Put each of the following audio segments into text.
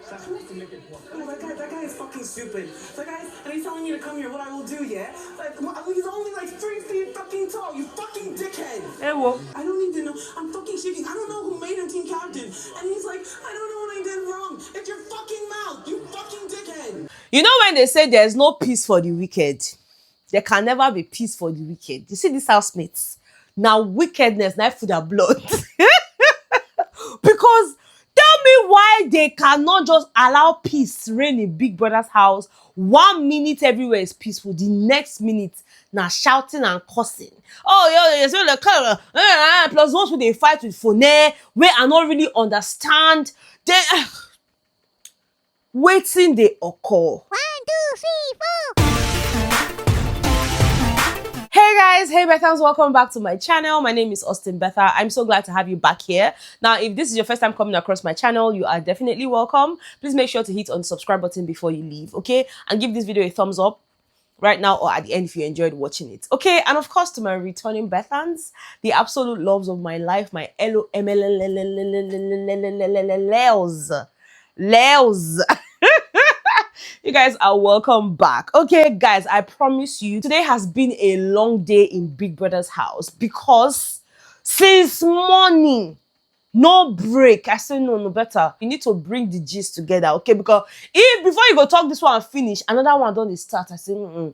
That's supposed to make it work. No, that guy is fucking stupid. That guy, and he's telling me to come here. What I will do, yeah? Like, he's only like 3 feet fucking tall. You fucking dickhead. Hey, well, I don't need to know. I'm fucking shaking. I don't know who made him team captain. And he's like, I don't know what I did wrong. It's your fucking mouth. You fucking dickhead. You know when they say there's no peace for the wicked, there can never be peace for the wicked. You see these housemates? Now wickedness, now food and blood. Because tell me why they cannot just allow peace reign in Big Brother's house. 1 minute everywhere is peaceful. The next minute, now shouting and cursing. Oh, yeah, so the plus once when they fight with phone, where I don't really understand. Then waiting they occur. 1, 2, 3, 4. Hey guys, hey Bethans, welcome back to my channel. My name is Austin Betha. I'm so glad to have you back here. Now, if this is your first time coming across my channel, you are definitely welcome. Please make sure to hit on the subscribe button before you leave, okay? And give this video a thumbs up right now or at the end if you enjoyed watching it, okay? And of course, to my returning Bethans, the absolute loves of my life, my Leos. You guys are welcome back. Okay, guys, I promise you, today has been a long day in Big Brother's house because since morning, no break. I said, no, better. You need to bring the gist together, okay? Because if before you go talk this one and finish, another one don't start. I said,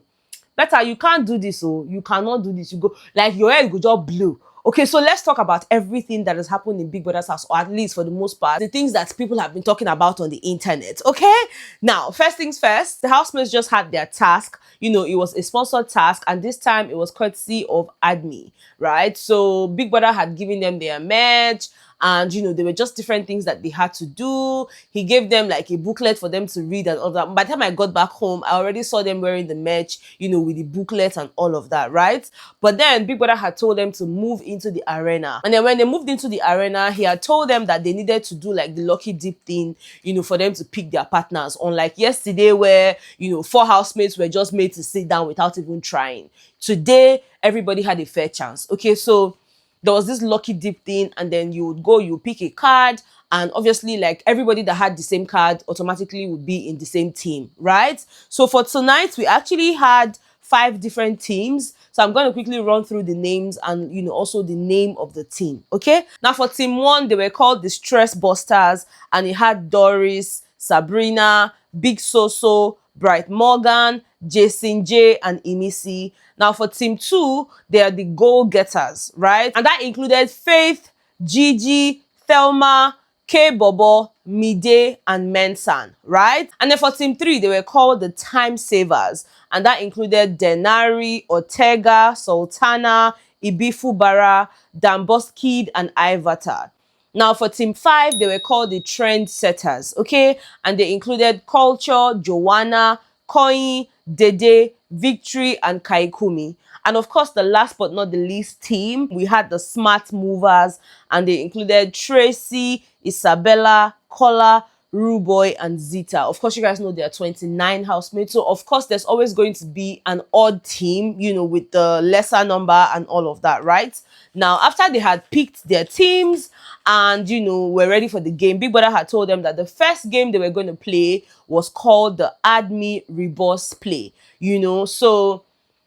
better, you can't do this, oh. You cannot do this. You go, like, your head go just blow. Okay, so let's talk about everything that has happened in Big Brother's house, or at least for the most part, the things that people have been talking about on the internet, okay? Now, first things first, the housemates just had their task. You know, it was a sponsored task, and this time it was courtesy of AdMe, right? So Big Brother had given them their merch, and, you know, there were just different things that they had to do. He gave them like a booklet for them to read and all that. By the time I got back home, I already saw them wearing the merch, you know, with the booklet and all of that, right? But then Big Brother had told them to move into the arena. And then when they moved into the arena, he had told them that they needed to do like the lucky dip thing, you know, for them to pick their partners. Unlike yesterday where, you know, 4 housemates were just made to sit down without even trying. Today, everybody had a fair chance. Okay, so there was this lucky dip thing, and then you would go, you pick a card, and obviously like everybody that had the same card automatically would be in the same team, right? So for tonight, we actually had 5 different teams. So I'm going to quickly run through the names and, you know, also the name of the team, okay? Now for team 1, they were called the Stress Busters, and it had Doris, Sabrina, Big Soso, Bright Morgan, Jason J, and Imisi. Now for team 2, they are the Goalgetters, right? And that included Faith, Gigi, Thelma, K Bobo, Mide, and Mensan, right? And then for team 3, they were called the Time Savers, and that included Denari, Ortega, Sultana, Ibifubara, Damboskid, and Ivata. Now for team 5, they were called the Trendsetters, okay? And they included Culture, Joanna, Koi, Dede, Victory, and Kaikumi. And of course, the last but not the least team, we had the Smart Movers, and they included Tracy, Isabella, Kola, Ruboy, and Zita. Of course, you guys know there are 29 housemates. So, of course, there's always going to be an odd team, you know, with the lesser number and all of that, right? Now, after they had picked their teams and, you know, were ready for the game, Big Brother had told them that the first game they were going to play was called the AdMe Reverse Play, you know. So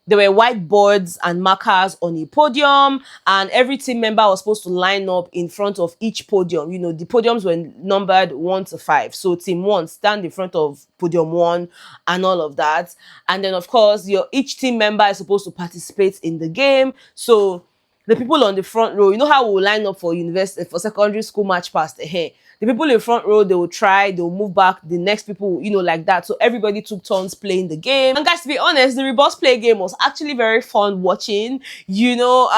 there were whiteboards and markers on a podium, and every team member was supposed to line up in front of each podium. You know, the podiums were numbered 1 to 5. So team 1 stand in front of podium 1 and all of that. And then, of course, each team member is supposed to participate in the game. So the people on the front row, you know how we'll line up for university, for secondary school match past here. The people in front row, they will try, they will move back. The next people, you know, like that. So everybody took turns playing the game. And guys, to be honest, the reverse play game was actually very fun watching. You know,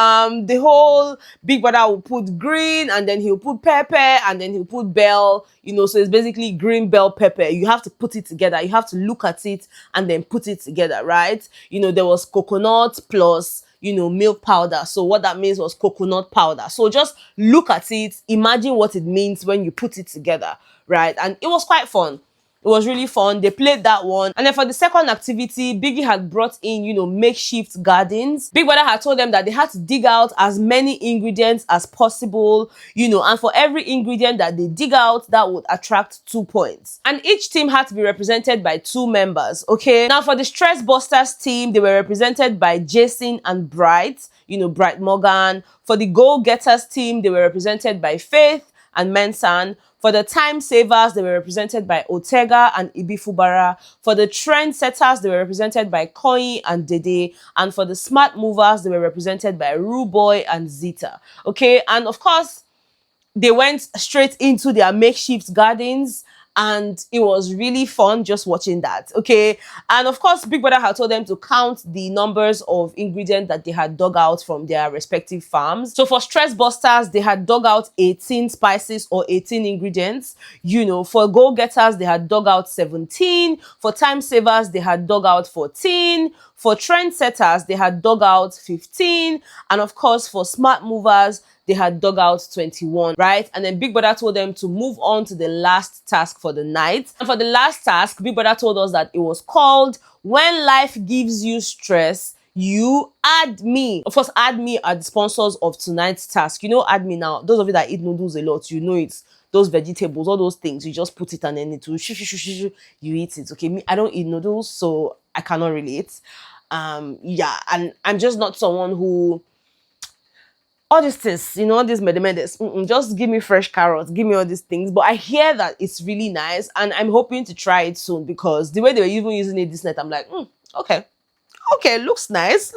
the whole Big Brother will put green, and then he'll put pepper, and then he'll put bell. You know, so it's basically green, bell, pepper. You have to put it together. You have to look at it and then put it together, right? You know, there was coconut plus, you know, milk powder. So what that means was coconut powder. So just look at it, imagine what it means when you put it together, right? And it was quite fun. It was really fun. They played that one. And then for the second activity, Biggie had brought in, makeshift gardens. Big Brother had told them that they had to dig out as many ingredients as possible, and for every ingredient that they dig out, that would attract 2 points. And each team had to be represented by 2 members, okay? Now for the Stress Busters team, they were represented by Jason and Bright, Bright Morgan. For the Goalgetters team, they were represented by Faith and Mensan. For the Time Savers, they were represented by Otega and Ibifubara. For the Trendsetters, they were represented by Koi and Dede. And for the Smart Movers, they were represented by Ruboy and Zita. Okay, and of course, they went straight into their makeshift gardens, and it was really fun just watching that, okay? And of course, Big Brother had told them to count the numbers of ingredients that they had dug out from their respective farms. So for Stress Busters, they had dug out 18 spices or 18 ingredients. For Goalgetters, they had dug out 17. For Time Savers, they had dug out 14. For Trendsetters, they had dug out 15. And of course, for Smart Movers, they had dug out 21, right? And then Big Brother told them to move on to the last task for the night. And for the last task, Big Brother told us that it was called When Life Gives You Stress, You AdMe. Of course, AdMe are the sponsors of tonight's task. AdMe now, those of you that eat noodles a lot, it's those vegetables, all those things, you just put it and then it will you eat it, okay? Me, I don't eat noodles, so I cannot relate. Yeah, and I'm just not someone who... all these things, all these medes, just give me fresh carrots, give me all these things. But I hear that it's really nice, and I'm hoping to try it soon, because the way they were even using it this night, I'm like, okay, looks nice,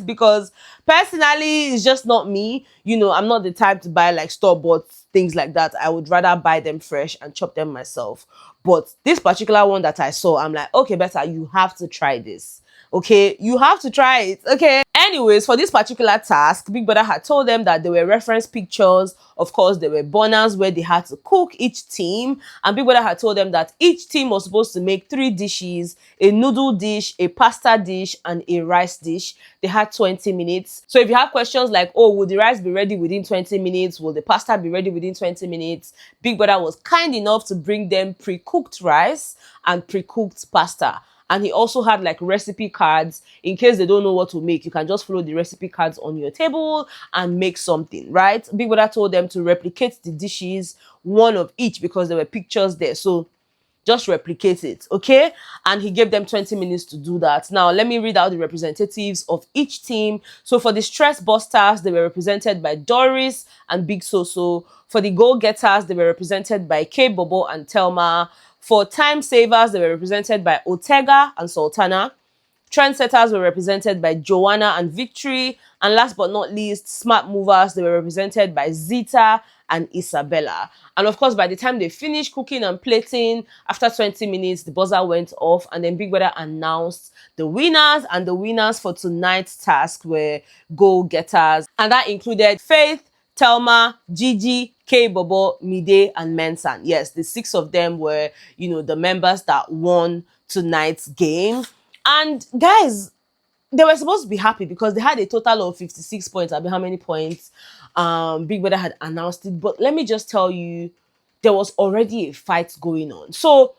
because personally, it's just not me. I'm not the type to buy like store-bought things like that. I would rather buy them fresh and chop them myself. But this particular one that I saw, I'm like, okay, better, you have to try this. Okay, you have to try it, okay? Anyways, for this particular task, Big Brother had told them that there were reference pictures. Of course, there were burners where they had to cook each team. And Big Brother had told them that each team was supposed to make 3 dishes, a noodle dish, a pasta dish, and a rice dish. They had 20 minutes. So if you have questions like, oh, will the rice be ready within 20 minutes? Will the pasta be ready within 20 minutes? Big Brother was kind enough to bring them pre-cooked rice and pre-cooked pasta. And he also had like recipe cards in case they don't know what to make. You can just follow the recipe cards on your table and make something, right? Big Brother told them to replicate the dishes, one of each, because there were pictures there. So just replicate it, okay? And he gave them 20 minutes to do that. Now, let me read out the representatives of each team. So for the Stress Busters, they were represented by Doris and Big Soso. For the Goalgetters, they were represented by K Bobo and Telma. For Time Savers, they were represented by Otega and Sultana. Trendsetters were represented by Joanna and Victory. And last but not least, Smart Movers, they were represented by Zita and Isabella. And of course, by the time they finished cooking and plating, after 20 minutes, the buzzer went off, and then Big Brother announced the winners. And the winners for tonight's task were Goalgetters. And that included Faith, Telma, Gigi, K Bobo, Mide, and Mensan. Yes, the 6 of them were, the members that won tonight's game. And guys, they were supposed to be happy because they had a total of 56 points. I mean, how many points? Big Brother had announced it. But let me just tell you, there was already a fight going on. So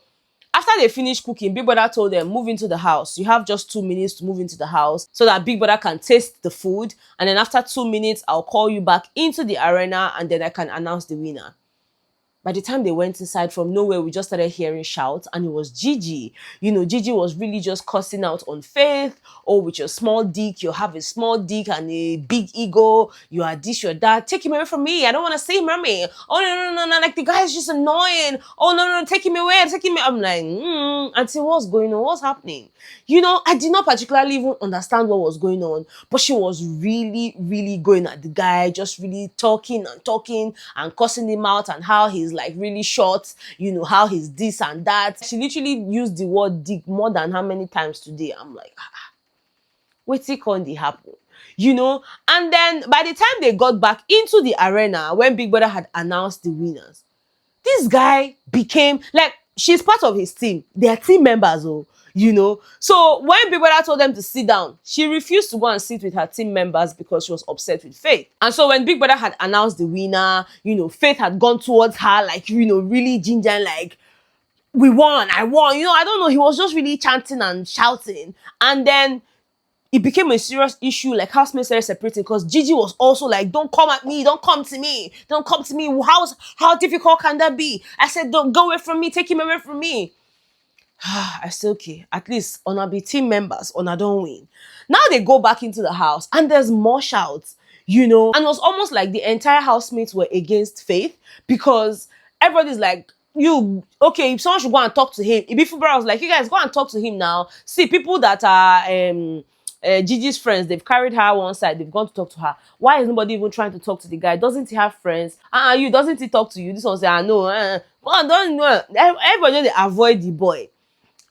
after they finished cooking, Big Brother told them, move into the house. You have just 2 minutes to move into the house so that Big Brother can taste the food. And then after 2 minutes, I'll call you back into the arena and then I can announce the winner. By the time they went inside, from nowhere, we just started hearing shouts, and it was Gigi. Gigi was really just cussing out on Faith. Oh, with your small dick, you have a small dick and a big ego. You are this, you're that. Take him away from me. I don't want to see him, mommy. Oh, no. Like, the guy is just annoying. Oh, no, take him away. I'm like, Auntie, what's going on? What's happening? I did not particularly even understand what was going on, but she was really, really going at the guy, just really talking and cussing him out, and how he's like really short, how he's this and that. She literally used the word dick more than how many times today. I'm like, what's it called the happen? And then by the time they got back into the arena, when Big Brother had announced the winners, this guy became like, she's part of his team. They are team members, So when Big Brother told them to sit down, she refused to go and sit with her team members because she was upset with Faith. And so when Big Brother had announced the winner, Faith had gone towards her, like, really ginger, like, we won, I won. You know, I don't know. He was just really chanting and shouting. And then it became a serious issue, like housemates started separating because Gigi was also like, don't come at me, don't come to me, don't come to me. How difficult can that be? I said, don't go away from me, take him away from me. I said, okay, at least on be team members, on don't win. Now they go back into the house and there's more shouts, you know, and it was almost like the entire housemates were against Faith because everybody's like, you okay, if someone should go and talk to him. Ibifubara was like, you guys go and talk to him now. See, people that are Gigi's friends, they've carried her one side, they've gone to talk to her. Why is nobody even trying to talk to the guy? Doesn't he have friends? You doesn't he talk to you? This one say, I know. Well, don't know. Everybody they avoid the boy.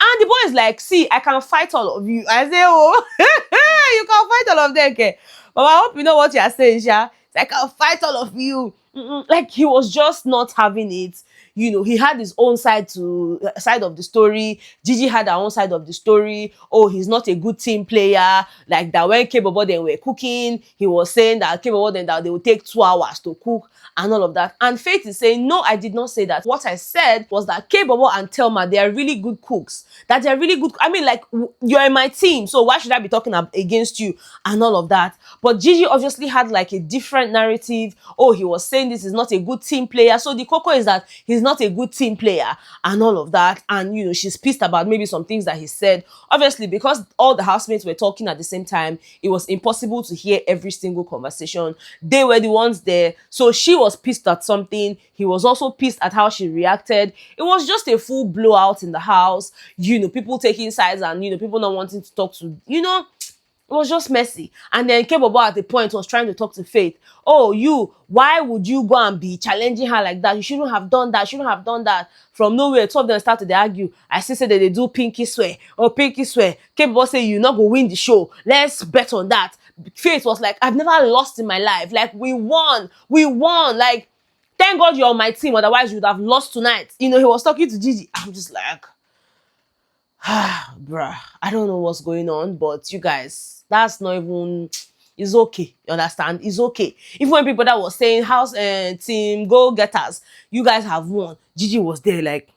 And the boy is like, see, I can fight all of you. I say, oh, you can fight all of them, okay? But I hope you know what you're saying, Sha. I can fight all of you. Like, he was just not having it. You know, he had his own side of the story. Gigi had her own side of the story. Oh, he's not a good team player. Like that when K-Bobo then were cooking, he was saying that K-Bobo then that they would take 2 hours to cook and all of that. And Faith is saying, no, I did not say that. What I said was that K-Bobo and Thelma, they are really good cooks. That they're really good. I mean, like, you're in my team, so why should I be talking against you and all of that? But Gigi obviously had like a different narrative. Oh, he was saying this is not a good team player. So the cocoa is that he's not a good team player and all of that. And, you know, she's pissed about maybe some things that he said. Obviously, because all the housemates were talking at the same time, it was impossible to hear every single conversation. They were the ones there. So she was pissed at something. He was also pissed at how she reacted. It was just a full blowout in the house. You know, people taking sides and, you know, people not wanting to talk to, you know, it was just messy. And then K-Bobo at the point was trying to talk to Faith. Oh, why would you go and be challenging her like that? You shouldn't have done that. Shouldn't have done that. From nowhere, two of them started to argue. I still said that they do pinky swear. Oh, pinky swear. K-Bobo say you not go win the show. Let's bet on that. Faith was like, I've never lost in my life. Like, we won. We won. Like, thank God you're on my team. Otherwise, you would have lost tonight. You know, he was talking to Gigi. I'm just like, bruh, I don't know what's going on, but you guys, that's not even, it's okay. You understand? It's okay. Even when people that was saying house team Goalgetters, you guys have won. Gigi was there like,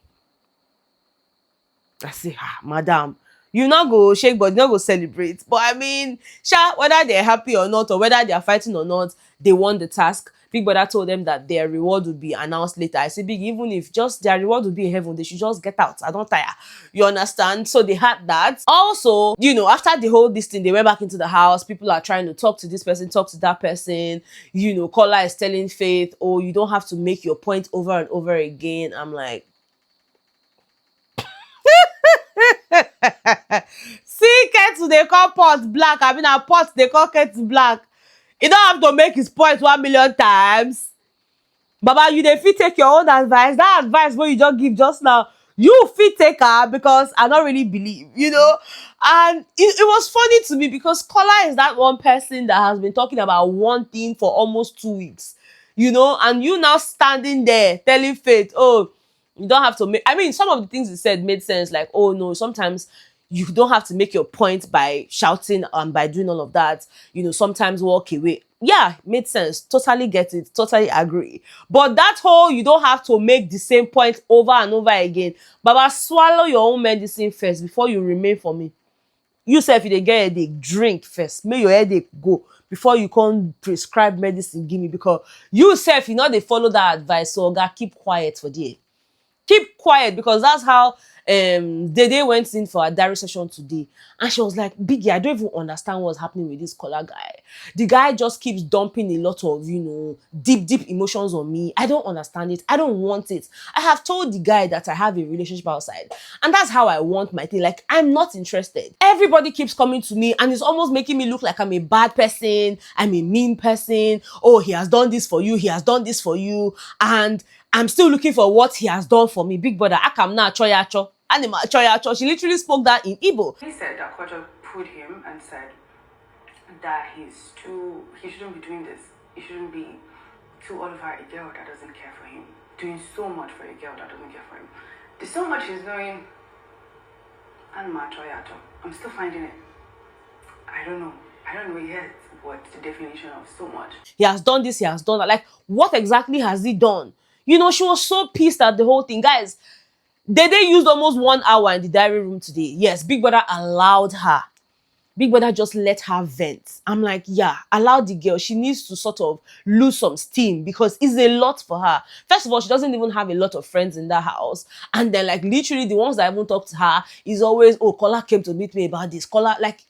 I say, madam, you not go shake, but you not go celebrate. But I mean, whether they're happy or not, or whether they're fighting or not, they won the task. Big Brother told them that their reward would be announced later. I said, Big, even if just their reward would be in heaven, they should just get out. I don't tire. You understand? So they had that. Also, you know, after the whole this thing, they went back into the house. People are trying to talk to this person, talk to that person. You know, Kola is telling Faith, oh, you don't have to make your point over and over again. I'm like, see, kettle they call pot black. I mean, a pot they call kettle black. You don't have to make his point 1,000,000 times. Baba, you dey fit take your own advice. That advice what you just give just now, you fit take her because I don't really believe, you know. And it was funny to me because Kola is that one person that has been talking about one thing for almost 2 weeks, you know, and you now standing there telling Faith, oh, you don't have to make, I mean, some of the things he said made sense, like, oh no, sometimes you don't have to make your point by shouting and by doing all of that. You know, sometimes walk away. Yeah, made sense. Totally get it. Totally agree. But that whole, you don't have to make the same point over and over again. Baba, swallow your own medicine first before you remain for me. You say if you get a headache, drink first. Make your headache go before you can prescribe medicine, give me. Because you say if you know they follow that advice, so God, keep quiet for there. Keep quiet, because that's how Dede went in for a diary session today, and she was like, Biggie, I don't even understand what's happening with this color guy. The guy just keeps dumping a lot of, you know, deep emotions on me. I don't understand it. I don't want it. I have told the guy that I have a relationship outside, and that's how I want my thing. Like, I'm not interested. Everybody keeps coming to me, and it's almost making me look like I'm a bad person. I'm a mean person. Oh, he has done this for you. He has done this for you. And I'm still looking for what he has done for me. Big brother, akam na choyacho. Anima choyacho. She literally spoke that in Igbo. He said that Kojo put him and said that he shouldn't be doing this. He shouldn't be too over a girl that doesn't care for him. Doing so much for a girl that doesn't care for him. There's so much he's doing. Anima choyacho. I'm still finding it. I don't know yet what the definition of so much. He has done this, he has done that. Like, what exactly has he done? You know, she was so pissed at the whole thing. Guys, They used almost 1 hour in the diary room today. Yes, Big Brother allowed her. Big Brother just let her vent. I'm like, yeah, allow the girl. She needs to sort of lose some steam because it's a lot for her. First of all, she doesn't even have a lot of friends in that house. And then, like, literally the ones that even talk to her is always, oh, Kola came to meet me about this. Kola, like,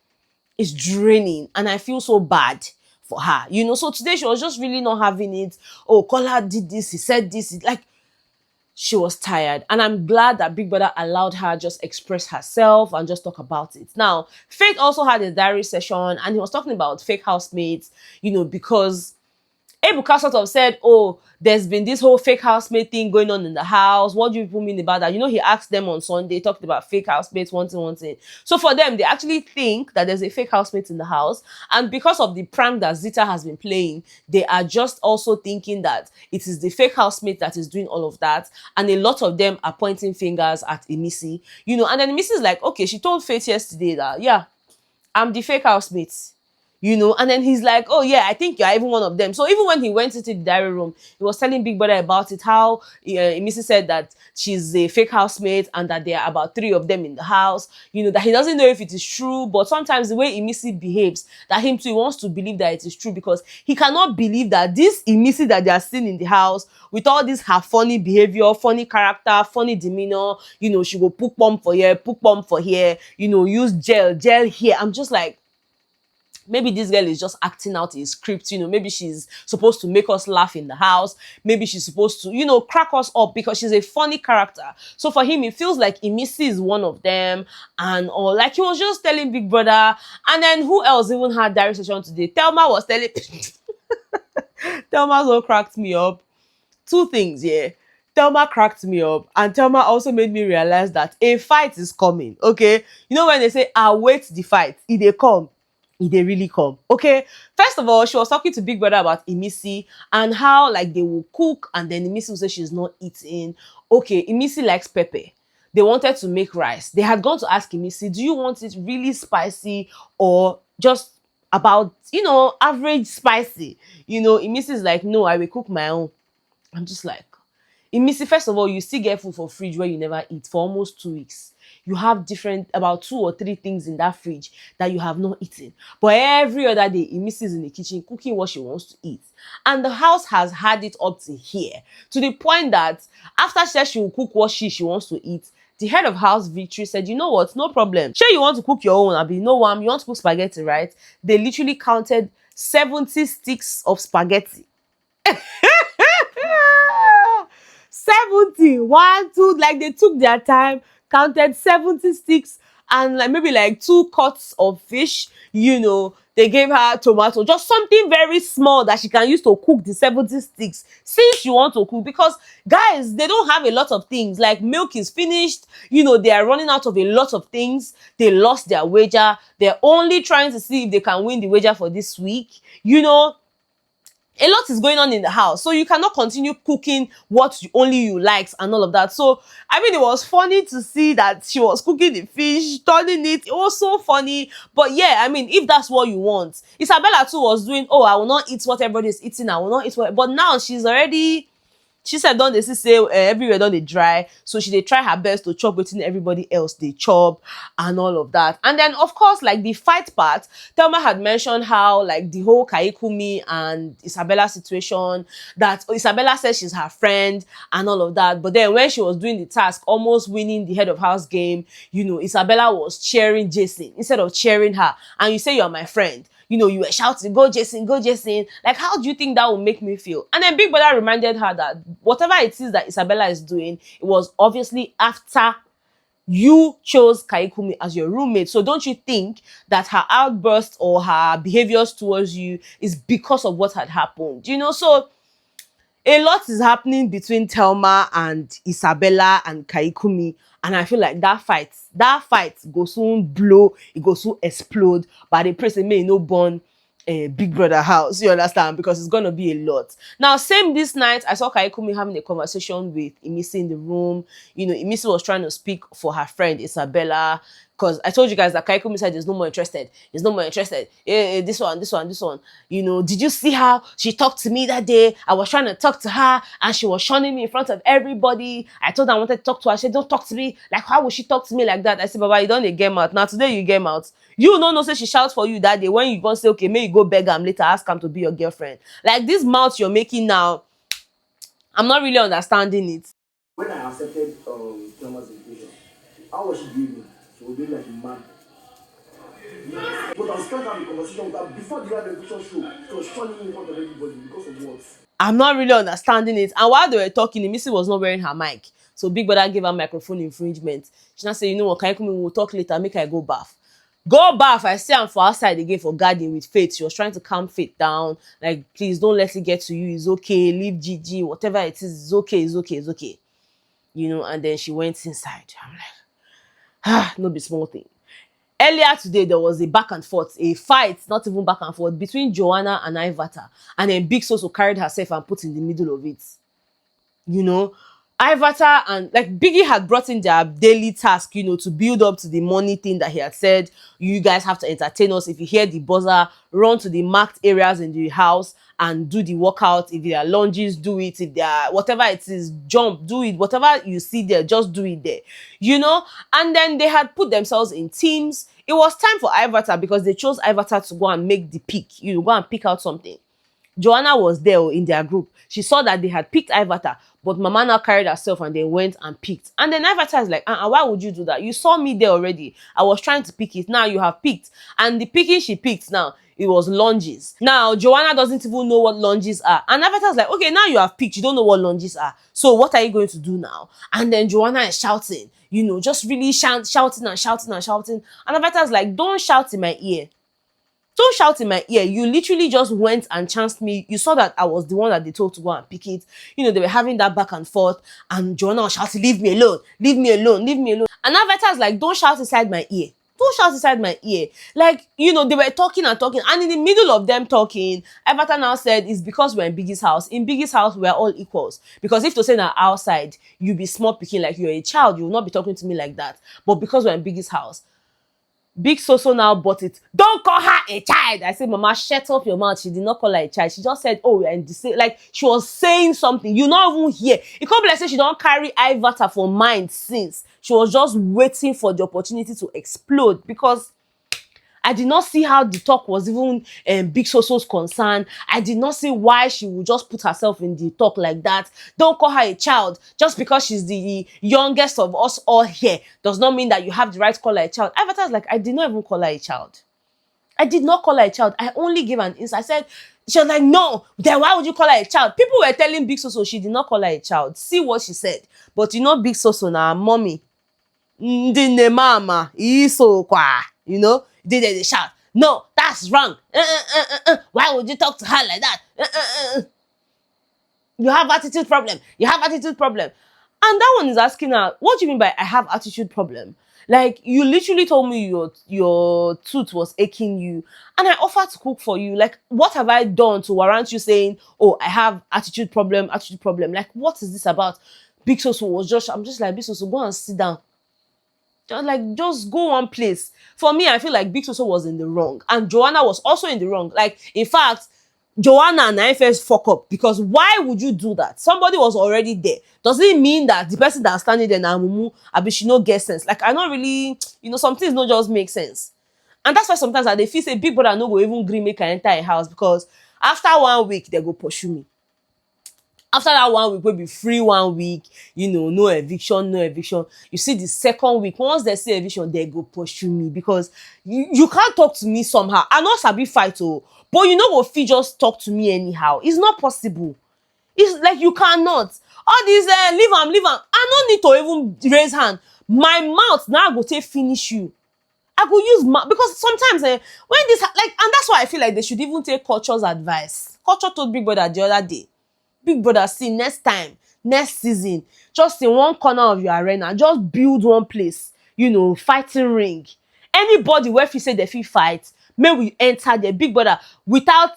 it's draining. And I feel so bad for her. You know, so today she was just really not having it. Oh, Kola did this, he said this. Like, she was tired, and I'm glad that Big Brother allowed her just express herself and just talk about it. Now, Faith also had a diary session, and he was talking about fake housemates, you know, because Ebuka sort of said, oh, there's been this whole fake housemate thing going on in the house. What do you people mean about that? You know, he asked them on Sunday, talked about fake housemates, one thing. So for them, they actually think that there's a fake housemate in the house. And because of the prank that Zita has been playing, they are just also thinking that it is the fake housemate that is doing all of that. And a lot of them are pointing fingers at Emisi. You know, and then Emisi is like, okay, she told Faith yesterday that, yeah, I'm the fake housemate. You know, and then he's like, oh yeah, I think you're even one of them. So even when he went into the diary room, he was telling Big Brother about it, how Missy said that she's a fake housemate and that there are about 3 of them in the house. You know, that he doesn't know if it is true, but sometimes the way Emisi behaves, that him too, he wants to believe that it is true because he cannot believe that this Emisi that they are seeing in the house with all this her funny behavior, funny character, funny demeanor, you know, she go poke bomb for here, you know, use gel here. I'm just like, maybe this girl is just acting out a script, you know, maybe she's supposed to make us laugh in the house. Maybe she's supposed to, you know, crack us up because she's a funny character. So for him, it feels like Emisi is one of them and all. Like he was just telling Big Brother. And then who else even had diary session today? Thelma was telling... Thelma so cracked me up. 2 things, yeah. Thelma cracked me up, and Thelma also made me realize that a fight is coming, okay? You know when they say, await the fight, if they come, they really come. Okay, first of all, she was talking to Big Brother about Emisi and how like they will cook and then Emisi will say she's not eating. Okay, Emisi likes pepper. They wanted to make rice. They had gone to ask Emisi, do you want it really spicy or just about, you know, average spicy? You know, Emisi is like, no, I will cook my own. I'm just like, Emisi, first of all, you still get food for fridge where you never eat for almost 2 weeks. You have about 2 or 3 things in that fridge that you have not eaten. But every other day, Emisi is in the kitchen cooking what she wants to eat. And the house has had it up to here. To the point that after she said she will cook what she wants to eat, the head of house, Victory, said, you know what, no problem. Sure, you want to cook your own, Abi, no one, you want to cook spaghetti, right? They literally counted 70 sticks of spaghetti. 70, 1, 2, like they took their time, counted 70 sticks and like maybe like 2 cuts of fish. You know, they gave her tomato, just something very small that she can use to cook the 70 sticks since you want to cook. Because guys, they don't have a lot of things, like milk is finished, you know, they are running out of a lot of things. They lost their wager. They're only trying to see if they can win the wager for this week. You know, a lot is going on in the house, so you cannot continue cooking what only you likes and all of that. So I mean, it was funny to see that she was cooking the fish, turning it. It was so funny. But yeah, I mean, if that's what you want, Isabella too was doing, oh, I will not eat what everybody is eating, I will not eat what. But now she's already, she said, don't they say everywhere don't they dry, so she they try her best to chop wetin everybody else they chop and all of that. And then of course, like the fight part, Thelma had mentioned how like the whole Kaikumi and Isabella situation, that Isabella says she's her friend and all of that, but then when she was doing the task, almost winning the head of house game, you know, Isabella was cheering Jason instead of cheering her. And you say you're my friend, you know, you were shouting, go Jason, go Jason. Like, how do you think that will make me feel? And then Big Brother reminded her that whatever it is that Isabella is doing, it was obviously after you chose Kaikumi as your roommate. So don't you think that her outburst or her behaviors towards you is because of what had happened? You know, so a lot is happening between Thelma and Isabella and Kaikumi. And I feel like that fight go soon blow, it go soon explode. But the person may no born a Big Brother house, you understand? Because it's gonna be a lot. Now, same this night, I saw Kaikumi having a conversation with Emisi in the room. You know, Emisi was trying to speak for her friend Isabella. Because I told you guys that Kaikumi said he's no more interested. He's no more interested. This one, this one, this one. You know, did you see how she talked to me that day? I was trying to talk to her and she was shunning me in front of everybody. I told her I wanted to talk to her. I said, don't talk to me. Like, how would she talk to me like that? I said, Baba, you don't get out. Now, today you get out. You don't know, say she shouts for you that day. When you go say, okay, may you go beg him later, ask him to be your girlfriend. Like, this mouth you're making now, I'm not really understanding it. When I accepted Thomas' invitation, how was she doing me? She was doing like a man. But I was trying to have a conversation with her before the invitation show. She was shunning me in front of everybody because of what? I'm not really understanding it. And while they were talking, the missy was not wearing her mic. So Big Brother gave her microphone infringement. She now said, you know what, can you come in? We'll talk later. Make I go bath. Go bath. I see her for outside again for garden with Faith. She was trying to calm Faith down. Like, please don't let it get to you. It's okay. Leave Gigi. Whatever it is, it's okay. It's okay. It's okay. You know, and then she went inside. I'm like, no be small thing. Earlier today, there was a back and forth, a fight, not even back and forth, between Joanna and Ivata. And then Big Soso carried herself and put in the middle of it. You know, Ivata and like Biggie had brought in their daily task, you know, to build up to the money thing that he had said. You guys have to entertain us. If you hear the buzzer, run to the marked areas in the house and do the workout. If there are lunges, do it. If there are whatever it is, jump, do it. Whatever you see there, just do it there. You know? And then they had put themselves in teams. It was time for Ivata because they chose Ivata to go and make the pick. You know, go and pick out something. Joanna was there in their group. She saw that they had picked Ivata, but Mama now carried herself and then went and picked. And then Ivata is like, why would you do that? You saw me there already. I was trying to pick it. Now you have picked. And the picking she picked now, it was lunges. Now, Joanna doesn't even know what lunges are. And Ivata is like, okay, now you have picked. You don't know what lunges are. So what are you going to do now? And then Joanna is shouting, you know, just really shouting and shouting and shouting. And Ivata is like, don't shout in my ear. Don't shout in my ear. You literally just went and chanced me. You saw that I was the one that they told to go and pick it. You know, they were having that back and forth. And Joanna was shouting, leave me alone. Leave me alone. Leave me alone. And Ivata is like, don't shout inside my ear. Don't shout inside my ear. Like, you know, they were talking and talking. And in the middle of them talking, Ivata now said, it's because we're in Biggie's house. In Biggie's house, we're all equals. Because if to say that outside, you be small picking like you're a child, you will not be talking to me like that. But because we're in Biggie's house, Big Soso now bought it. Don't call her a child. I said, Mama, shut up your mouth. She did not call her a child. She just said, oh, and like she was saying something. You not even hear. It can't be like say she don't carry Ivata for mind since. She was just waiting for the opportunity to explode because I did not see how the talk was even Big Soso's concern. I did not see why she would just put herself in the talk like that. Don't call her a child. Just because she's the youngest of us all here does not mean that you have the right to call her a child. Ivata was like, I did not even call her a child. I did not call her a child. I only gave an insight. I said, she was like, no, then why would you call her a child? People were telling Big Soso she did not call her a child. See what she said. But you know Big Soso now, mommy. Ndine mama, iso kwa, you know? They shout, no, that's wrong. Why would you talk to her like that? You have attitude problem. You have attitude problem. And that one is asking her, what do you mean by I have attitude problem? Like, you literally told me your tooth was aching you. And I offered to cook for you. Like, what have I done to warrant you saying, oh, I have attitude problem, attitude problem? Like, what is this about? Big Soso was just, I'm just like, Big Soso, go and sit down. Like, just go one place. For me, I feel like Big Soso was in the wrong. And Joanna was also in the wrong. Like, in fact, Joanna and I first fuck up. Because why would you do that? Somebody was already there. Does it mean that the person that's standing there now, Mumu, she no get sense? Like, I don't really, you know, some things don't just make sense. And that's why sometimes they feel say Big Brother no go even green make I enter a house. Because after 1 week, they go pursue me. After that 1 week, we'll be free 1 week, you know, no eviction, no eviction. You see the second week, once they say eviction, they go pursue me because you can't talk to me somehow. I know Sabi fight, but you know what, Fee just talk to me anyhow. It's not possible. It's like you cannot. All these, leave am. I don't need to even raise hand. My mouth, now I go take finish you. I go use mouth, because sometimes when this, like, and that's why I feel like they should even take Culture's advice. Culture told Big Brother the other day, Big Brother, see, next time, next season, just in one corner of your arena, just build one place, you know, fighting ring. Anybody where if you say they feel fight, may we enter the Big Brother without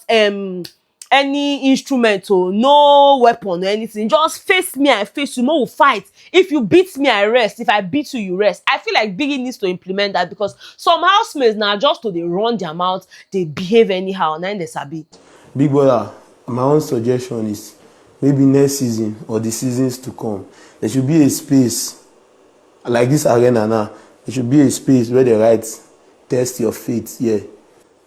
any instrument or no weapon or anything. Just face me, I face you. No, we'll fight. If you beat me, I rest. If I beat you, you rest. I feel like Biggie needs to implement that, because some housemates now just to they run their mouth, they behave anyhow. Now they sabi. Big brother, my own suggestion is maybe next season or the seasons to come, there should be a space like this arena now. There should be a space where they write test your faith. Yeah,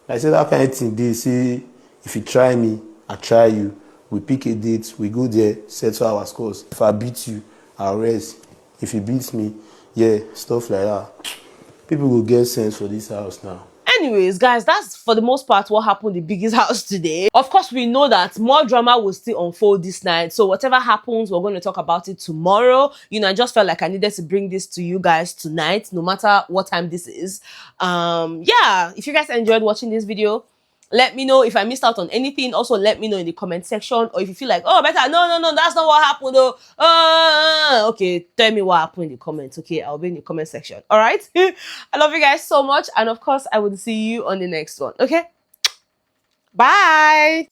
I said that kind of thing. They say if you try me, I try you. We pick a date, we go there, settle our scores. If I beat you, I'll rest. If you beat me, yeah, stuff like that. People will get sense for this house now. Anyways, guys, that's for the most part what happened in Biggie's house today. Of course, we know that more drama will still unfold this night. So whatever happens, we're going to talk about it tomorrow. You know, I just felt like I needed to bring this to you guys tonight, no matter what time this is. Yeah, if you guys enjoyed watching this video, let me know if I missed out on anything. Also, let me know in the comment section. Or if you feel like, oh, better, no, that's not what happened, though. Okay, tell me what happened in the comments. Okay, I'll be in the comment section. All right? I love you guys so much. And of course, I will see you on the next one. Okay? Bye!